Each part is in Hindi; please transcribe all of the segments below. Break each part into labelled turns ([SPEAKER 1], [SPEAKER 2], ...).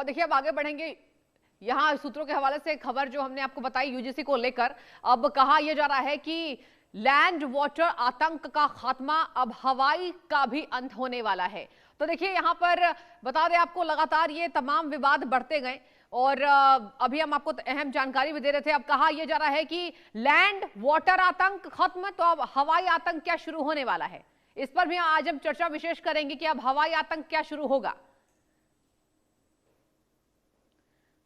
[SPEAKER 1] और देखिए अब आगे बढ़ेंगे, यहां सूत्रों के हवाले से खबर जो हमने आपको बताई यूजीसी को लेकर, अब कहा यह जा रहा है कि लैंड वाटर आतंक का खात्मा, अब हवाई का भी अंत होने वाला है। तो देखिए यहां पर बता दें आपको, लगातार ये तमाम विवाद बढ़ते गए और अभी हम आपको अहम जानकारी भी दे रहे थे। अब कहा यह जा रहा है कि लैंड वाटर आतंक खत्म, तो अब हवाई आतंक क्या शुरू होने वाला है, इस पर भी आज हम चर्चा विशेष करेंगे कि अब हवाई आतंक क्या शुरू होगा।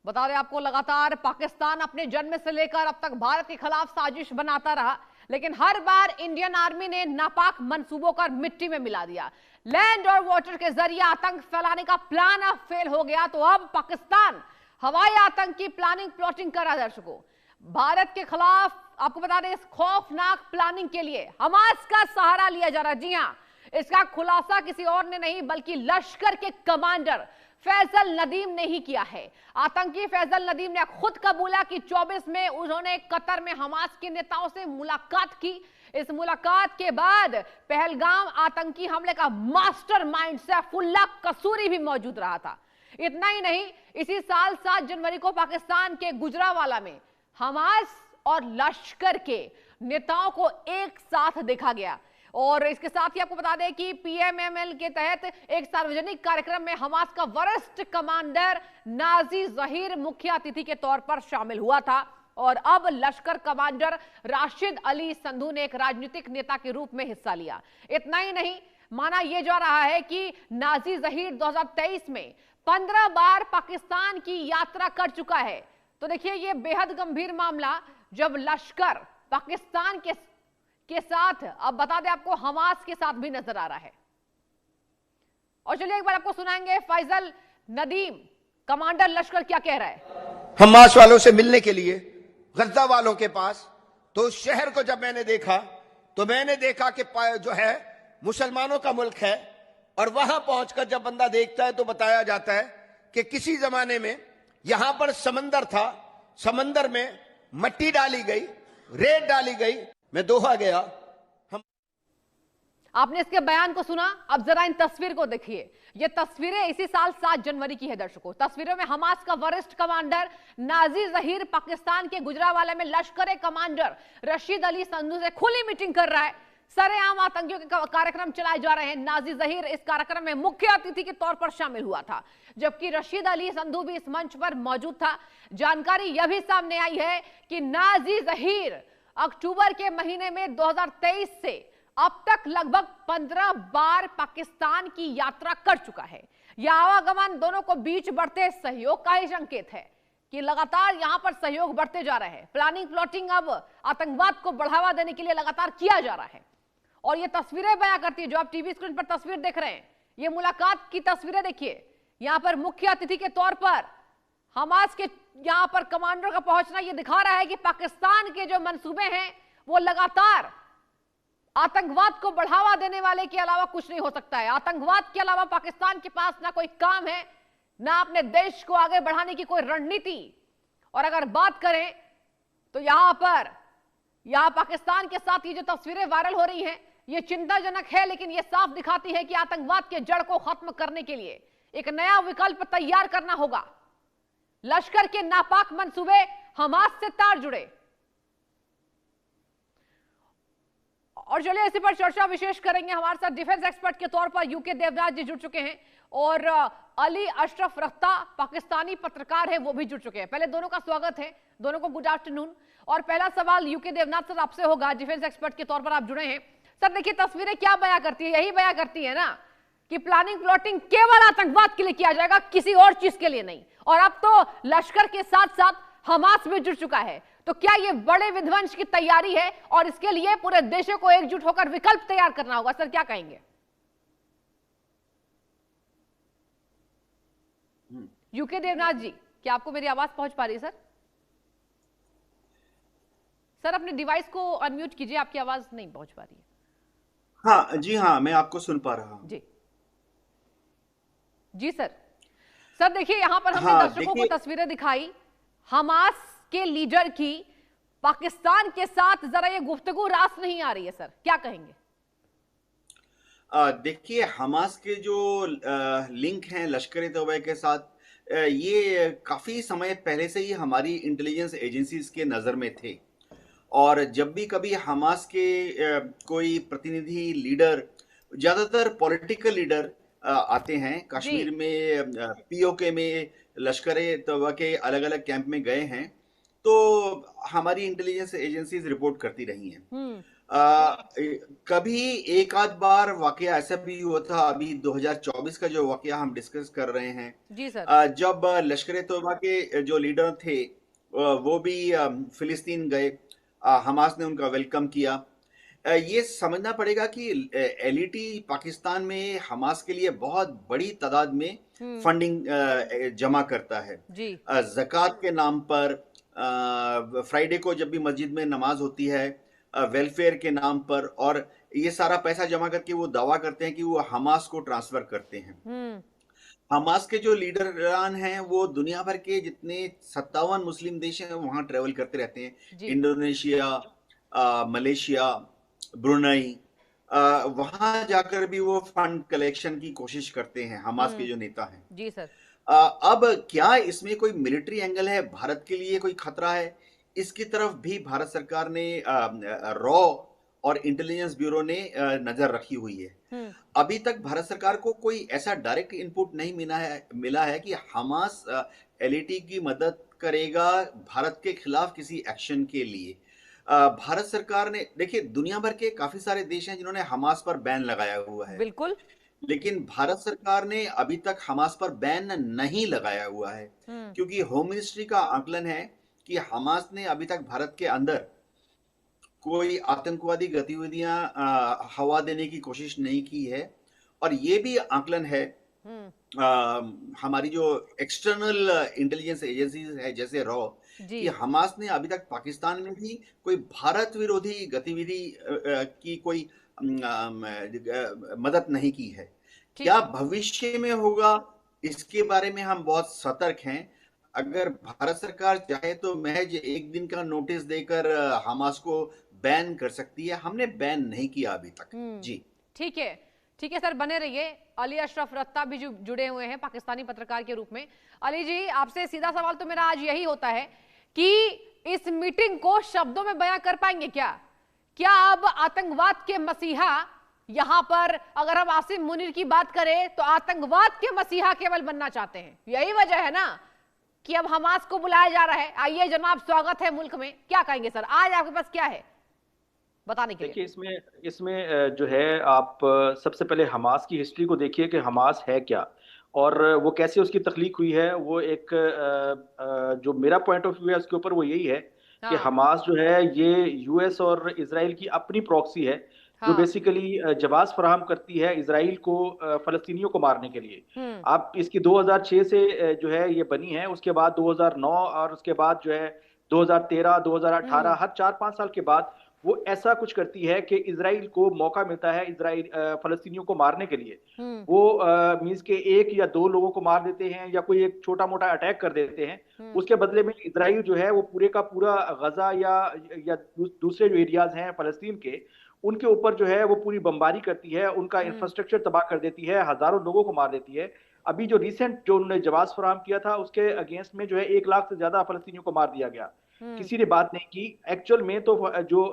[SPEAKER 1] बता दें आपको, लगातार पाकिस्तान अपने जन्म से लेकर अब तक भारत के खिलाफ साजिश बनाता रहा, लेकिन हर बार इंडियन आर्मी ने नापाक मंसूबों को मिट्टी में मिला दिया। लैंड और वाटर के जरिए आतंक फैलाने का प्लान अब फेल हो गया, तो अब पाकिस्तान हवाई आतंक की प्लानिंग प्लॉटिंग कर रहा है। दर्शकों, भारत के खिलाफ आपको बता दें, इस खौफनाक प्लानिंग के लिए हमास का सहारा लिया जा रहा है। जी हां, इसका खुलासा किसी और ने नहीं बल्कि लश्कर के कमांडर फैसल नदीम ने ही किया है। आतंकी फैसल नदीम ने खुद कबूला कि 24 में उन्होंने कतर में हमास के नेताओं से मुलाकात की। इस मुलाकात के बाद पहलगाम आतंकी हमले का मास्टरमाइंड सैफुल्लाह कसूरी भी मौजूद रहा था। इतना ही नहीं, इसी साल 7 जनवरी को पाकिस्तान के गुजरावाला में हमास और लश्कर के नेताओं को एक साथ देखा गया। और इसके साथ ही आपको बता दें कि पीएमएमएल के तहत एक सार्वजनिक कार्यक्रम में हमास का वरिष्ठ कमांडर नाजी जहीर मुख्य अतिथि के तौर पर शामिल हुआ था। और अब लश्कर कमांडर राशिद अली संधू ने एक राजनीतिक नेता के रूप में हिस्सा लिया। इतना ही नहीं, माना यह जा रहा है कि नाजी जहीर 2023 में 15 बार पाकिस्तान की यात्रा कर चुका है। तो देखिए यह बेहद गंभीर मामला, जब लश्कर पाकिस्तान के साथ, अब बता दें आपको, हमास के साथ भी नजर आ रहा है। और चलिए एक बार आपको सुनाएंगे फैसल नदीम कमांडर लश्कर क्या कह रहा है।
[SPEAKER 2] हमास वालों से मिलने के लिए गज्जा वालों के पास, तो शहर को जब मैंने देखा तो मैंने देखा कि जो है मुसलमानों का मुल्क है, और वहां पहुंचकर जब बंदा देखता है तो बताया जाता है कि किसी जमाने में यहां पर समंदर था, समंदर में मट्टी डाली गई, रेत डाली गई। मैं दोहा गया।
[SPEAKER 1] आपने इसके बयान को सुना, अब जरा इन तस्वीर को देखिए। ये तस्वीरें इसी साल 7 जनवरी की है। दर्शकों, तस्वीरों में हमास का वरिष्ठ कमांडर नाजी जहीर पाकिस्तान के गुजरावाला में लश्कर कमांडर रशीद अली संधू से खुली मीटिंग कर रहा है। सरेआम आतंकियों के कार्यक्रम चलाए जा रहे हैं। नाजी जहीर इस कार्यक्रम में मुख्य अतिथि के तौर पर शामिल हुआ था, जबकि रशीद अली संधू भी इस मंच पर मौजूद था। जानकारी यह भी सामने आई है कि नाजी जहीर अक्टूबर के महीने में 2023 से अब तक लगभग 15 बार पाकिस्तान की यात्रा कर चुका है। यह आवागमन दोनों को बीच बढ़ते सहयोग का ही संकेत है कि लगातार यहां पर सहयोग बढ़ते जा रहे हैं। प्लानिंग प्लॉटिंग अब आतंकवाद को बढ़ावा देने के लिए लगातार किया जा रहा है। और ये तस्वीरें बयां करती है, जो आप टीवी स्क्रीन पर तस्वीर देख रहे हैं, ये मुलाकात की तस्वीरें देखिए। यहां पर मुख्य अतिथि के तौर पर हमास के यहां पर कमांडर का पहुंचना यह दिखा रहा है कि पाकिस्तान के जो मंसूबे हैं वो लगातार आतंकवाद को बढ़ावा देने वाले के अलावा कुछ नहीं हो सकता है। आतंकवाद के अलावा पाकिस्तान के पास ना कोई काम है, ना अपने देश को आगे बढ़ाने की कोई रणनीति। और अगर बात करें तो यहां पाकिस्तान के साथ ये जो तस्वीरें वायरल हो रही हैं, ये चिंताजनक है, लेकिन ये साफ दिखाती है कि आतंकवाद के जड़ को खत्म करने के लिए एक नया विकल्प तैयार करना होगा। लश्कर के नापाक मंसूबे हमास से तार जुड़े। और चलिए इसी पर चर्चा विशेष करेंगे। हमारे साथ डिफेंस एक्सपर्ट के तौर पर यूके देवनाथ जी जुड़ चुके हैं, और अली अशरफ रख्ता पाकिस्तानी पत्रकार है, वो भी जुड़ चुके हैं। पहले दोनों का स्वागत है, दोनों को गुड आफ्टरनून। और पहला सवाल यूके देवनाथ सर आपसे होगा, डिफेंस एक्सपर्ट के तौर पर आप जुड़े हैं। सर देखिए, तस्वीरें क्या बयां करती है, यही बयां करती है ना कि प्लानिंग प्लॉटिंग केवल आतंकवाद के लिए किया जाएगा, किसी और चीज के लिए नहीं। और अब तो लश्कर के साथ साथ हमास भी जुड़ चुका है। तो क्या ये बड़े विध्वंस की तैयारी है, और इसके लिए पूरे देशों को एकजुट होकर विकल्प तैयार करना होगा? सर क्या कहेंगे? यूके देवनाथ जी, क्या आपको मेरी आवाज पहुंच पा रही है? सर अपने डिवाइस को अनम्यूट कीजिए, आपकी आवाज नहीं पहुंच पा रही है।
[SPEAKER 3] हाँ जी, हाँ मैं आपको सुन पा रहा हूं।
[SPEAKER 1] जी सर देखिए, यहां पर हमने दर्शकों को तस्वीरें दिखाई हमास के लीडर की, पाकिस्तान के साथ जरा ये गुफ्तगू रास नहीं आ रही है। सर क्या कहेंगे?
[SPEAKER 3] देखिए, हमास के जो लिंक हैं लश्कर ए तोयबा के साथ, ये काफी समय पहले से ही हमारी इंटेलिजेंस एजेंसीज के नजर में थे। और जब भी कभी हमास के कोई प्रतिनिधि लीडर, ज्यादातर पॉलिटिकल लीडर आते हैं कश्मीर में, पीओके में, लश्कर ए तौबा के अलग अलग कैंप में गए हैं, तो हमारी इंटेलिजेंस एजेंसीज रिपोर्ट करती रही हैं। कभी एक आध बार वाकया ऐसा भी हुआ था, अभी 2024 का जो वाकया हम डिस्कस कर रहे हैं,
[SPEAKER 1] जी सर।
[SPEAKER 3] जब लश्कर ए तौबा के जो लीडर थे वो भी फिलिस्तीन गए, हमास ने उनका वेलकम किया। ये समझना पड़ेगा कि एलईटी पाकिस्तान में हमास के लिए बहुत बड़ी तादाद में फंडिंग जमा करता है।
[SPEAKER 1] जी।
[SPEAKER 3] ज़कात के नाम पर, फ्राइडे को जब भी मस्जिद में नमाज होती है, वेलफेयर के नाम पर, और ये सारा पैसा जमा करके वो दावा करते हैं कि वो हमास को ट्रांसफर करते हैं। हमास के जो लीडरान हैं वो दुनिया भर के जितने 57 मुस्लिम देश हैं वहां ट्रेवल करते रहते हैं। इंडोनेशिया, मलेशिया, ब्रुनई, वहां जाकर भी वो फंड कलेक्शन की कोशिश करते हैं, हमास के जो नेता हैं।
[SPEAKER 1] जी सर।
[SPEAKER 3] अब क्या इसमें कोई मिलिट्री एंगल है, भारत के लिए कोई खतरा है, इसकी तरफ भी भारत सरकार ने, रॉ और इंटेलिजेंस ब्यूरो ने नजर रखी हुई है। अभी तक भारत सरकार को कोई ऐसा डायरेक्ट इनपुट नहीं मिला है कि हमास एलईटी की मदद करेगा भारत के खिलाफ किसी एक्शन के लिए। भारत सरकार ने, देखिए दुनिया भर के काफी सारे देश हैं जिन्होंने हमास पर बैन लगाया हुआ है,
[SPEAKER 1] बिल्कुल,
[SPEAKER 3] लेकिन भारत सरकार ने अभी तक हमास पर बैन नहीं लगाया हुआ है, क्योंकि होम मिनिस्ट्री का आकलन है कि हमास ने अभी तक भारत के अंदर कोई आतंकवादी गतिविधियां हवा देने की कोशिश नहीं की है। और ये भी आकलन है हमारी जो एक्सटर्नल इंटेलिजेंस एजेंसीज है जैसे रॉ, कि हमास ने अभी तक पाकिस्तान में भी कोई भारत विरोधी गतिविधि की कोई मदद नहीं की है। क्या भविष्य में होगा, इसके बारे में हम बहुत सतर्क हैं। अगर भारत सरकार चाहे तो महज एक दिन का नोटिस देकर हमास को बैन कर सकती है। हमने बैन नहीं किया अभी तक। जी
[SPEAKER 1] ठीक है, ठीक है सर, बने रहिए। अली अशरफ रत्ता भी जुड़े हुए हैं पाकिस्तानी पत्रकार के रूप में। अली जी, आपसे सीधा सवाल तो मेरा आज यही होता है कि इस मीटिंग को शब्दों में बयां कर पाएंगे क्या? क्या अब आतंकवाद के मसीहा, यहां पर अगर हम आसिम मुनीर की बात करें तो आतंकवाद के मसीहा केवल बनना चाहते हैं? यही वजह है ना कि अब हमास को बुलाया जा रहा है। आइए जनाब, स्वागत है मुल्क में। क्या कहेंगे सर, आज आपके पास क्या है बताने के लिए?
[SPEAKER 4] देखिए, इसमें जो है, आप सबसे पहले हमास की हिस्ट्री को देखिए कि हमास है क्या और वो कैसे उसकी तख्लीक हुई है। वो एक जो मेरा पॉइंट ऑफ व्यू है उसके ऊपर वो यही है कि हमास जो है ये यूएस और इजराइल की अपनी प्रॉक्सी है, जो बेसिकली जवाब फराहम करती है इजराइल को फलस्तीनियों को मारने के लिए। आप इसकी 2006 से जो है ये बनी है, उसके बाद 2009 और उसके बाद जो है 2013, 2018, हर 4-5 साल के बाद वो ऐसा कुछ करती है कि इजराइल को मौका मिलता है इजराइल फलस्तीनियों को मारने के लिए। वो मींस के 1 या 2 लोगों को मार देते हैं या कोई एक छोटा मोटा अटैक कर देते हैं। उसके बदले में इजराइल जो है वो पूरे का पूरा गजा या दूसरे जो एरियाज हैं फलस्तीन के, उनके ऊपर जो है वो पूरी बमबारी करती है, उनका इंफ्रास्ट्रक्चर तबाह कर देती है, हजारों लोगों को मार देती है। अभी जो रिसेंट जो उन्होंने जवाब फराहम किया था उसके अगेंस्ट में जो है 1 लाख से ज्यादा फलस्तीनियों को मार दिया गया। किसी ने बात नहीं की। एक्चुअल में तो जो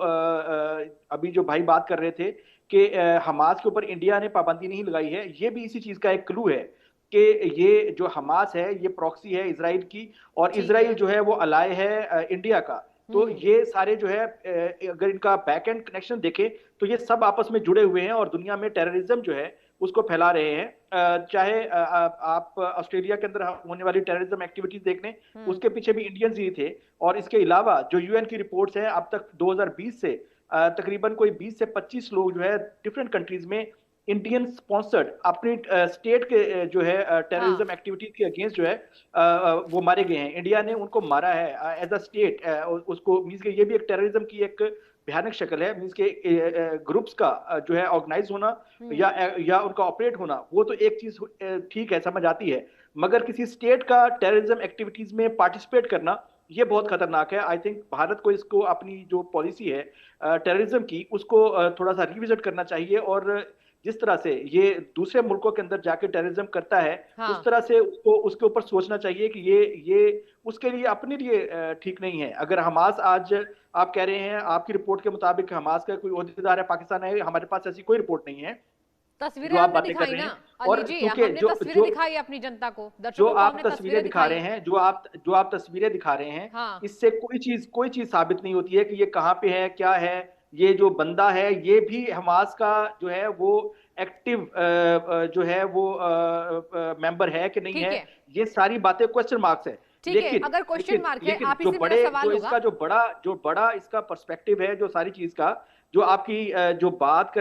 [SPEAKER 4] अभी जो भाई बात कर रहे थे कि हमास के ऊपर इंडिया ने पाबंदी नहीं लगाई है, ये भी इसी चीज का एक क्लू है कि ये जो हमास है ये प्रॉक्सी है इजराइल की, और इजराइल जो है वो अलाय है इंडिया का। तो ये सारे जो है, अगर इनका बैक एंड कनेक्शन देखें तो ये सब आपस में जुड़े हुए हैं और दुनिया में टेररिज्म जो है उसको फैला रहे हैं। चाहे आप ऑस्ट्रेलिया के अंदर होने वाली टेररिज्म एक्टिविटीज देख लें, उसके पीछे भी इंडियंस ही थे। और इसके अलावा जो यूएन की रिपोर्ट्स हैं, अब तक 2020 से तकरीबन कोई 20 से 25 लोग जो है डिफरेंट कंट्रीज में इंडियन स्पॉन्सर्ड अपनी स्टेट के जो है टेररिज्म एक्टिविटीज के अगेंस्ट जो है वो मारे गए हैं। इंडिया ने उनको मारा है एज अ स्टेट। उसको मींस के ये भी एक टेररिज्म की एक भयानक शक्ल है। मींस के ग्रुप्स का जो है ऑर्गेनाइज होना या उनका ऑपरेट होना, वो तो एक चीज ठीक है, समझ आती है, मगर किसी स्टेट का टेररिज्म एक्टिविटीज में पार्टिसिपेट करना ये बहुत खतरनाक है। आई थिंक भारत को इसको अपनी जो पॉलिसी है टेररिज्म की, उसको थोड़ा सा रिविजिट करना चाहिए और जिस तरह से ये दूसरे मुल्कों के अंदर जाके टेररिज्म करता है,
[SPEAKER 1] हाँ।
[SPEAKER 4] उस तरह से उसको उसके ऊपर सोचना चाहिए कि ये उसके लिए अपने लिए ठीक नहीं है। अगर हमास आज आप कह रहे हैं, आपकी रिपोर्ट के मुताबिक हमास का कोई ओहदेदार है पाकिस्तान है, हमारे पास ऐसी कोई रिपोर्ट नहीं है।
[SPEAKER 1] तस्वीरें आपने दिखाई ना अली जी, हमने तस्वीरें दिखाई अपनी जनता को,
[SPEAKER 4] जो आप तस्वीरें दिखा रहे हैं, जो आप तस्वीरें दिखा रहे हैं,
[SPEAKER 1] हाँ।
[SPEAKER 4] इससे कोई चीज साबित नहीं होती है कि ये कहाँ पे है, क्या है। ये जो बंदा है ये भी हमास का जो है वो एक्टिव जो है वो मेंबर है कि नहीं है, ये सारी बातें क्वेश्चन मार्क्स है।
[SPEAKER 1] लेकिन अगर क्वेश्चन मार्क है, आप इसी मेरा सवाल होगा,
[SPEAKER 4] इसका जो बड़ा इसका पर्सपेक्टिव है जो सारी चीज का, जो आपकी जो बात कर